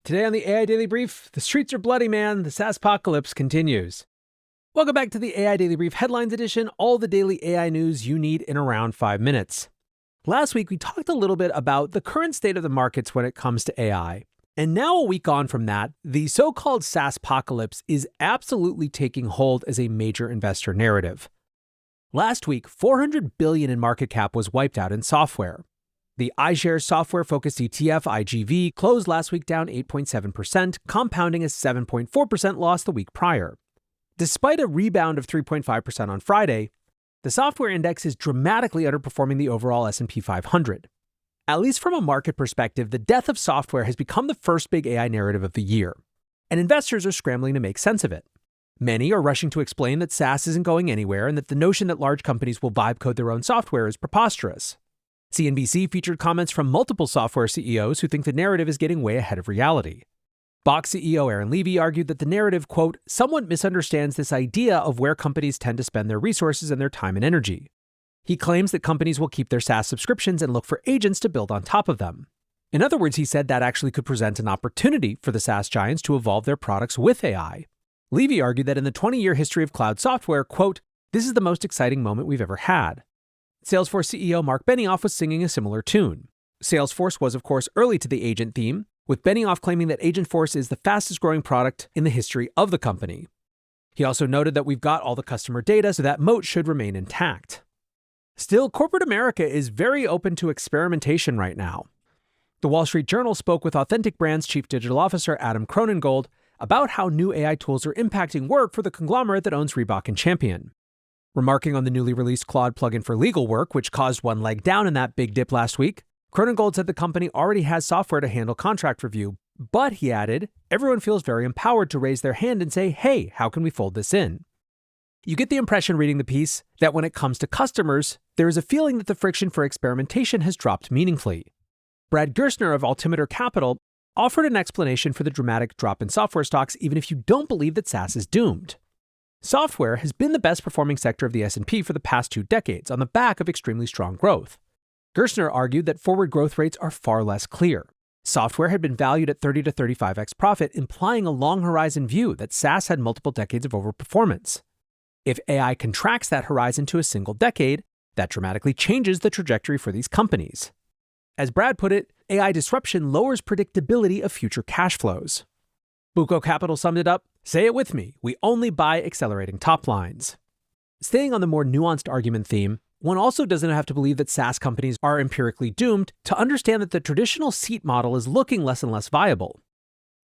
Today on the AI Daily Brief, the streets are bloody, man. The SaaS-apocalypse continues. Welcome back to the AI Daily Brief Headlines Edition, all the daily AI news you need in around 5 minutes. Last week, we talked a little bit about the current state of the markets when it comes to AI. And now a week on from that, the so-called SaaS-apocalypse is absolutely taking hold as a major investor narrative. Last week, $400 billion in market cap was wiped out in software. The iShares software-focused ETF, IGV, closed last week down 8.7%, compounding a 7.4% loss the week prior. Despite a rebound of 3.5% on Friday, the software index is dramatically underperforming the overall S&P 500. At least from a market perspective, the death of software has become the first big AI narrative of the year, and investors are scrambling to make sense of it. Many are rushing to explain that SaaS isn't going anywhere and that the notion that large companies will vibe code their own software is preposterous. CNBC featured comments from multiple software CEOs who think the narrative is getting way ahead of reality. Box CEO Aaron Levie argued that the narrative, quote, somewhat misunderstands this idea of where companies tend to spend their resources and their time and energy. He claims that companies will keep their SaaS subscriptions and look for agents to build on top of them. In other words, he said that actually could present an opportunity for the SaaS giants to evolve their products with AI. Levie argued that in the 20-year history of cloud software, quote, this is the most exciting moment we've ever had. Salesforce CEO Mark Benioff was singing a similar tune. Salesforce was, of course, early to the agent theme, with Benioff claiming that Agentforce is the fastest growing product in the history of the company. He also noted that we've got all the customer data, so that moat should remain intact. Still, corporate America is very open to experimentation right now. The Wall Street Journal spoke with Authentic Brands Chief Digital Officer Adam Cronengold about how new AI tools are impacting work for the conglomerate that owns Reebok and Champion. Remarking on the newly released Claude plugin for legal work, which caused one leg down in that big dip last week, Cronengold said the company already has software to handle contract review, but he added, everyone feels very empowered to raise their hand and say, hey, how can we fold this in? You get the impression reading the piece that when it comes to customers, there is a feeling that the friction for experimentation has dropped meaningfully. Brad Gerstner of Altimeter Capital offered an explanation for the dramatic drop in software stocks, even if you don't believe that SaaS is doomed. Software has been the best performing sector of the S&P for the past 2 decades on the back of extremely strong growth. Gerstner argued that forward growth rates are far less clear. Software had been valued at 30 to 35x profit, implying a long horizon view that SaaS had multiple decades of overperformance. If AI contracts that horizon to a single decade, that dramatically changes the trajectory for these companies. As Brad put it, AI disruption lowers predictability of future cash flows. Buco Capital summed it up, say it with me, we only buy accelerating top lines. Staying on the more nuanced argument theme, one also doesn't have to believe that SaaS companies are empirically doomed to understand that the traditional seat model is looking less and less viable.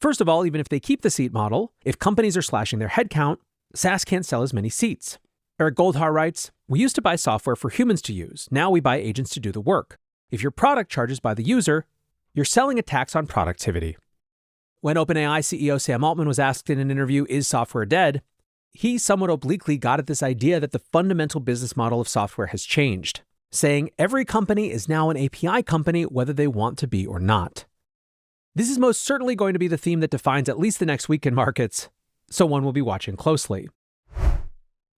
First of all, even if they keep the seat model, if companies are slashing their headcount, SaaS can't sell as many seats. Eric Goldhar writes, we used to buy software for humans to use, now we buy agents to do the work. If your product charges by the user, you're selling a tax on productivity. When OpenAI CEO Sam Altman was asked in an interview, is software dead? He somewhat obliquely got at this idea that the fundamental business model of software has changed, saying every company is now an API company whether they want to be or not. This is most certainly going to be the theme that defines at least the next week in markets, so one will be watching closely.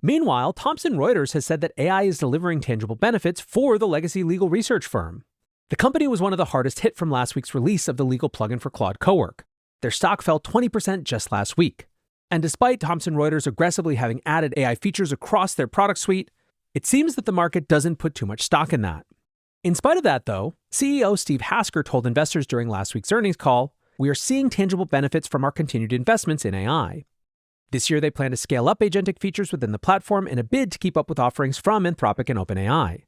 Meanwhile, Thomson Reuters has said that AI is delivering tangible benefits for the legacy legal research firm. The company was one of the hardest hit from last week's release of the legal plugin for Claude Cowork. Their stock fell 20% just last week. And despite Thomson Reuters aggressively having added AI features across their product suite, it seems that the market doesn't put too much stock in that. In spite of that, though, CEO Steve Hasker told investors during last week's earnings call, we are seeing tangible benefits from our continued investments in AI. This year, they plan to scale up agentic features within the platform in a bid to keep up with offerings from Anthropic and OpenAI.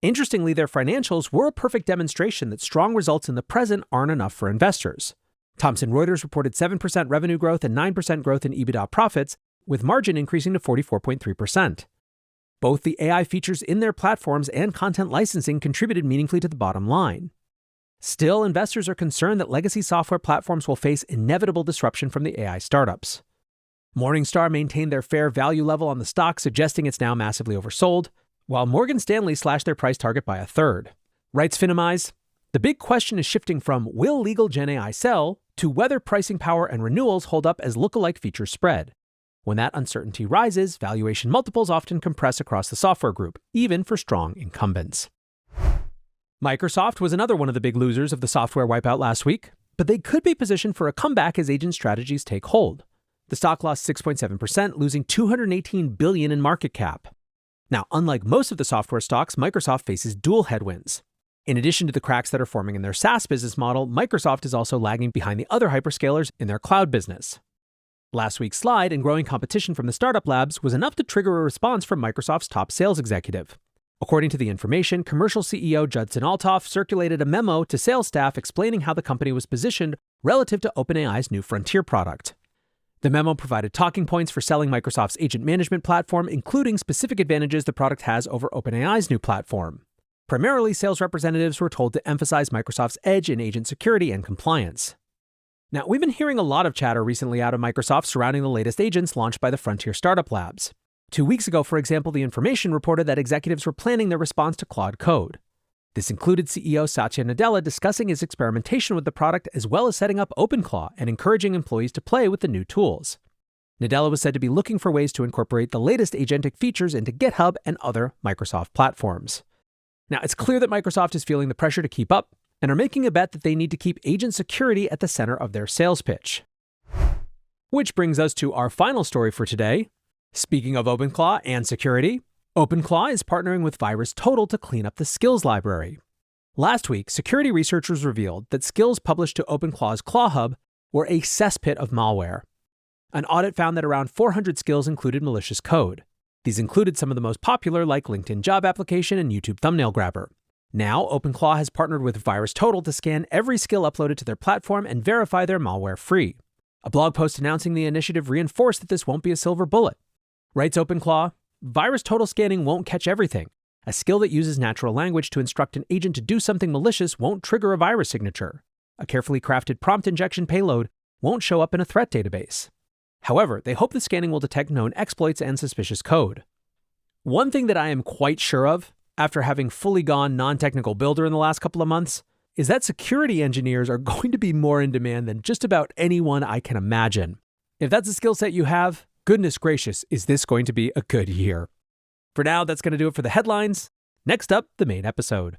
Interestingly, their financials were a perfect demonstration that strong results in the present aren't enough for investors. Thomson Reuters reported 7% revenue growth and 9% growth in EBITDA profits, with margin increasing to 44.3%. Both the AI features in their platforms and content licensing contributed meaningfully to the bottom line. Still, investors are concerned that legacy software platforms will face inevitable disruption from the AI startups. Morningstar maintained their fair value level on the stock, suggesting it's now massively oversold, while Morgan Stanley slashed their price target by a third. Writes Finimize, the big question is shifting from will legal Gen AI sell to whether pricing power and renewals hold up as lookalike features spread. When that uncertainty rises, valuation multiples often compress across the software group, even for strong incumbents. Microsoft was another one of the big losers of the software wipeout last week. but they could be positioned for a comeback as agent strategies take hold. The stock lost 6.7%, losing $218 billion in market cap. Now, unlike most of the software stocks, Microsoft faces dual headwinds. In addition to the cracks that are forming in their SaaS business model, Microsoft is also lagging behind the other hyperscalers in their cloud business. Last week's slide and growing competition from the startup labs was enough to trigger a response from Microsoft's top sales executive. According to the information, commercial CEO Judson Althoff circulated a memo to sales staff explaining how the company was positioned relative to OpenAI's new Frontier product. The memo provided talking points for selling Microsoft's agent management platform, including specific advantages the product has over OpenAI's new platform. Primarily, sales representatives were told to emphasize Microsoft's edge in agent security and compliance. Now, we've been hearing a lot of chatter recently out of Microsoft surrounding the latest agents launched by the Frontier startup labs. 2 weeks ago, for example, the information reported that executives were planning their response to Claude Code. This included CEO Satya Nadella discussing his experimentation with the product as well as setting up OpenClaw and encouraging employees to play with the new tools. Nadella was said to be looking for ways to incorporate the latest agentic features into GitHub and other Microsoft platforms. Now, it's clear that Microsoft is feeling the pressure to keep up and are making a bet that they need to keep agent security at the center of their sales pitch. Which brings us to our final story for today. Speaking of OpenClaw and security, OpenClaw is partnering with VirusTotal to clean up the skills library. Last week, security researchers revealed that skills published to OpenClaw's Claw Hub were a cesspit of malware. An audit found that around 400 skills included malicious code. These included some of the most popular like LinkedIn Job Application and YouTube Thumbnail Grabber. Now, OpenClaw has partnered with VirusTotal to scan every skill uploaded to their platform and verify they're malware-free. A blog post announcing the initiative reinforced that this won't be a silver bullet. Writes OpenClaw, VirusTotal scanning won't catch everything. A skill that uses natural language to instruct an agent to do something malicious won't trigger a virus signature. A carefully crafted prompt injection payload won't show up in a threat database. However, they hope the scanning will detect known exploits and suspicious code. One thing that I am quite sure of, after having fully gone non-technical builder in the last couple of months, is that security engineers are going to be more in demand than just about anyone I can imagine. If that's a skill set you have, goodness gracious, is this going to be a good year. For now, that's going to do it for the headlines. Next up, the main episode.